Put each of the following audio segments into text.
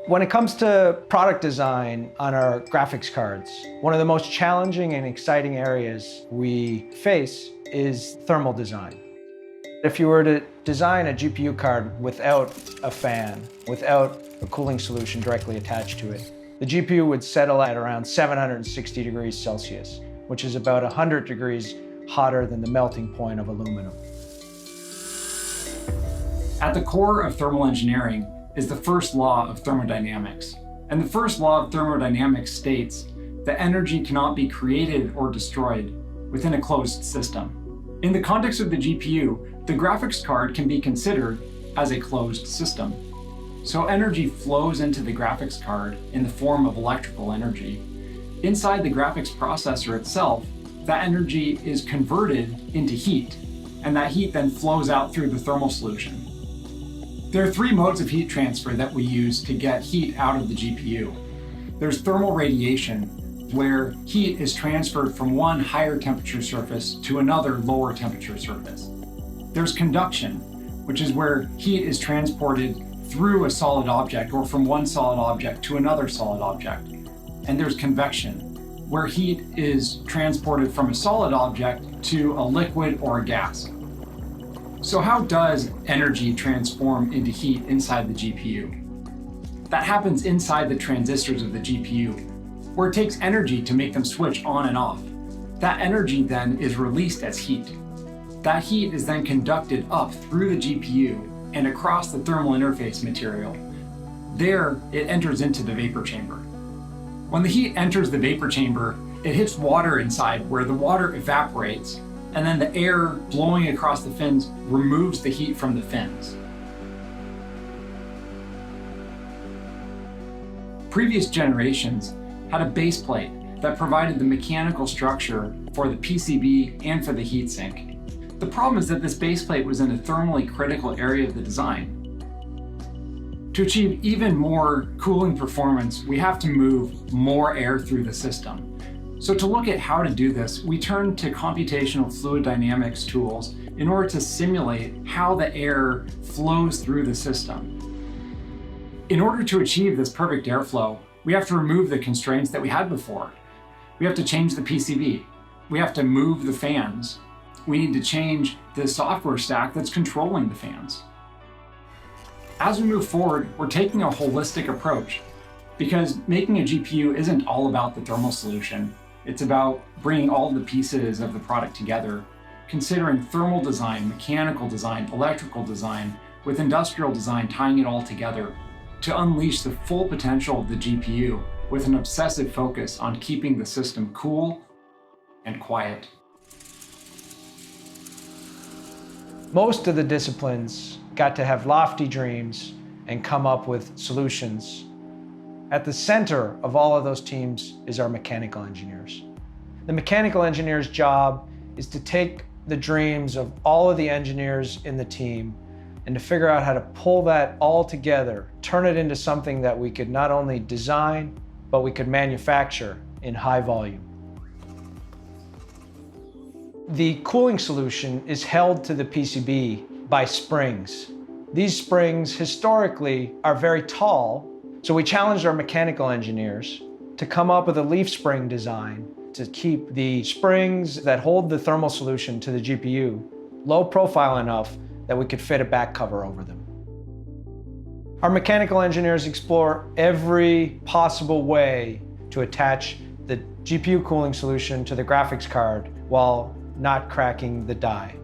When it comes to product design on our graphics cards, one of the most challenging and exciting areas we face is thermal design. If you were to design a GPU card without a fan, without a cooling solution directly attached to it, the GPU would settle at around 760 degrees Celsius, which is about 100 degrees hotter than the melting point of aluminum. At the core of thermal engineering is the first law of thermodynamics. And the first law of thermodynamics states that energy cannot be created or destroyed within a closed system. In the context of the GPU, the graphics card can be considered as a closed system. So energy flows into the graphics card in the form of electrical energy. Inside the graphics processor itself, that energy is converted into heat, and that heat then flows out through the thermal solution. There are three modes of heat transfer that we use to get heat out of the GPU. There's thermal radiation, where heat is transferred from one higher temperature surface to another lower temperature surface. There's conduction, which is where heat is transported through a solid object or from one solid object to another solid object. And there's convection, where heat is transported from a solid object to a liquid or a gas. So how does energy transform into heat inside the GPU? That happens inside the transistors of the GPU, where it takes energy to make them switch on and off. That energy then is released as heat. That heat is then conducted up through the GPU and across the thermal interface material. There, it enters into the vapor chamber. When the heat enters the vapor chamber, it hits water inside, where the water evaporates, and then the air blowing across the fins removes the heat from the fins. Previous generations had a base plate that provided the mechanical structure for the PCB and for the heatsink. The problem is that this base plate was in a thermally critical area of the design. To achieve even more cooling performance, we have to move more air through the system. So to look at how to do this, we turn to computational fluid dynamics tools in order to simulate how the air flows through the system. In order to achieve this perfect airflow, we have to remove the constraints that we had before. We have to change the PCB. We have to move the fans. We need to change the software stack that's controlling the fans. As we move forward, we're taking a holistic approach, because making a GPU isn't all about the thermal solution. It's about bringing all the pieces of the product together, considering thermal design, mechanical design, electrical design, with industrial design, tying it all together to unleash the full potential of the GPU with an obsessive focus on keeping the system cool and quiet. Most of the disciplines got to have lofty dreams and come up with solutions. At the center of all of those teams is our mechanical engineers. The mechanical engineer's job is to take the dreams of all of the engineers in the team and to figure out how to pull that all together, turn it into something that we could not only design, but we could manufacture in high volume. The cooling solution is held to the PCB by springs. These springs historically are very tall, so we challenged our mechanical engineers to come up with a leaf spring design to keep the springs that hold the thermal solution to the GPU low profile enough that we could fit a back cover over them. Our mechanical engineers explore every possible way to attach the GPU cooling solution to the graphics card while not cracking the die.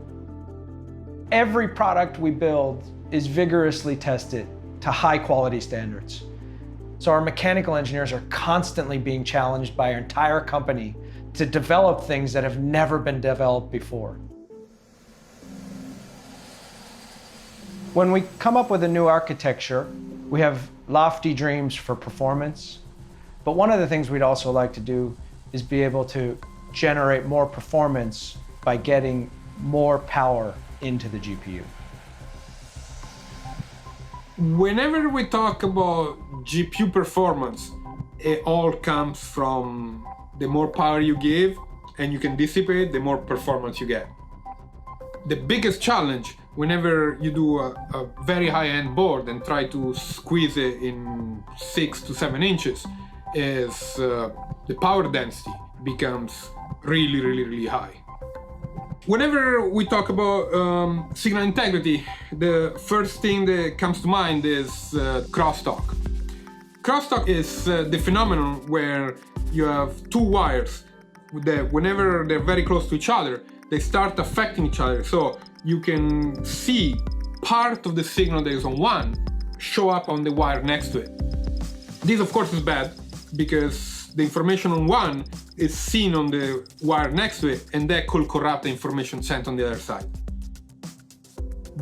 Every product we build is vigorously tested to high quality standards. So our mechanical engineers are constantly being challenged by our entire company to develop things that have never been developed before. When we come up with a new architecture, we have lofty dreams for performance, but one of the things we'd also like to do is be able to generate more performance by getting more power into the GPU. Whenever we talk about GPU performance, it all comes from the more power you give and you can dissipate, the more performance you get. The biggest challenge Whenever you do a very high-end board and try to squeeze it in 6 to 7 inches, is the power density becomes really high. Whenever we talk about signal integrity, the first thing that comes to mind is crosstalk. Crosstalk is the phenomenon where you have two wires that whenever they're very close to each other, they start affecting each other. So you can see part of the signal that is on one show up on the wire next to it. This of course is bad because the information on one is seen on the wire next to it, and that could corrupt the information sent on the other side.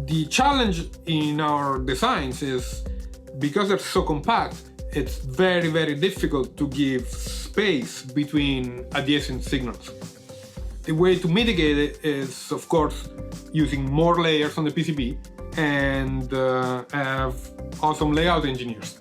The challenge in our designs is because they're so compact, it's very difficult to give space between adjacent signals. The way to mitigate it is, of course, using more layers on the PCB and have awesome layout engineers.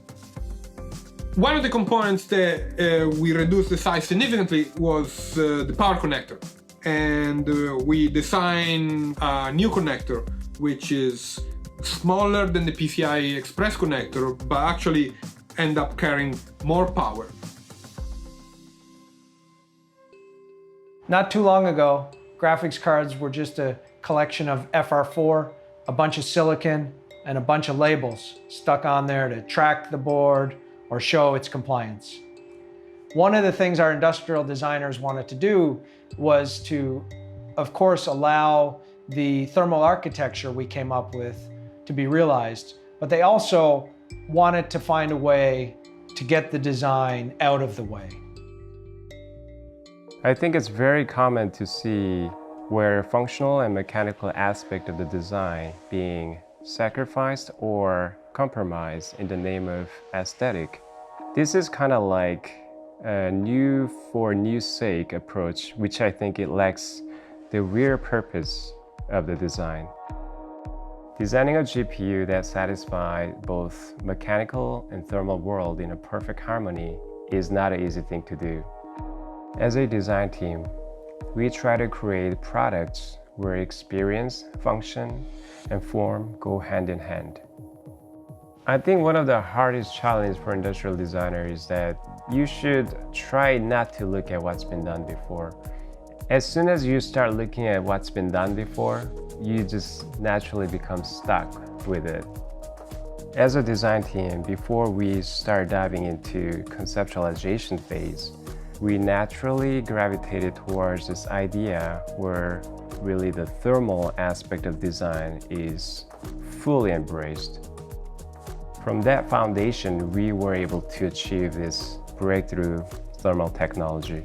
One of the components that we reduced the size significantly was the power connector. And we designed a new connector, which is smaller than the PCI Express connector, but actually end up carrying more power. Not too long ago, graphics cards were just a collection of FR4, a bunch of silicon, and a bunch of labels stuck on there to track the board or show its compliance. One of the things our industrial designers wanted to do was to, of course, allow the thermal architecture we came up with to be realized, but they also wanted to find a way to get the design out of the way. I think it's very common to see where functional and mechanical aspect of the design being sacrificed or compromised in the name of aesthetic. This is kind of like a new for new sake approach, which I think it lacks the real purpose of the design. Designing a GPU that satisfies both mechanical and thermal world in a perfect harmony is not an easy thing to do. As a design team, we try to create products where experience, function, and form go hand in hand. I think one of the hardest challenges for industrial designers is that you should try not to look at what's been done before. As soon as you start looking at what's been done before, you just naturally become stuck with it. As a design team, before we start diving into conceptualization phase, we naturally gravitated towards this idea where really the thermal aspect of design is fully embraced. From that foundation, we were able to achieve this breakthrough thermal technology.